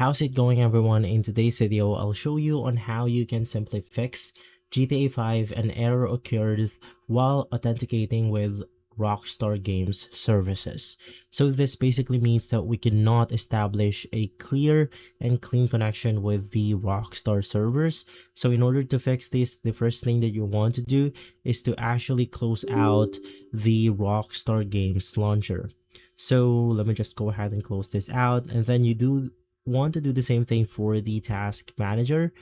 How's it going, everyone? In today's video, I'll show you on how you can simply fix GTA 5 an error occurred while authenticating with Rockstar Games services. So this basically means that we cannot establish a clear and clean connection with the Rockstar servers. So in order to fix this, the first thing that you want to do is to actually close out the Rockstar Games launcher. So let me just go ahead and close this out, and then you do want to do the same thing for the task manager,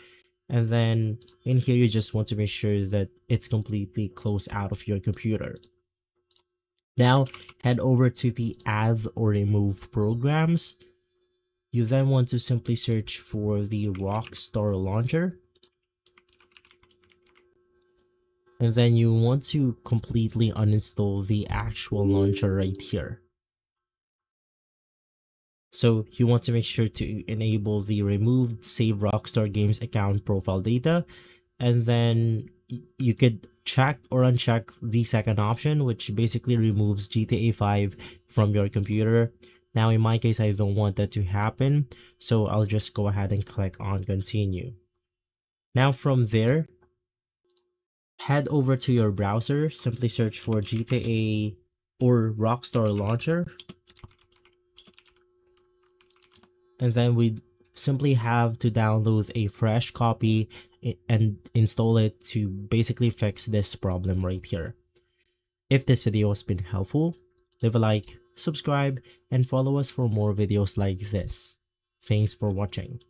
and then in here you just want to make sure that it's completely closed out of your computer. Now head over to the add or remove programs. You then want to simply search for the Rockstar launcher, and then you want to completely uninstall the actual launcher right here. So you want to make sure to enable the removed save Rockstar Games account profile data, and then you could check or uncheck the second option, which basically removes GTA 5 from your computer. Now in my case, I don't want that to happen, so I'll just go ahead and click on continue. Now from there, head over to your browser, simply search for GTA or Rockstar launcher, and then we simply have to download a fresh copy and install it to basically fix this problem right here. If this video has been helpful, leave a like, subscribe, and follow us for more videos like this. Thanks for watching.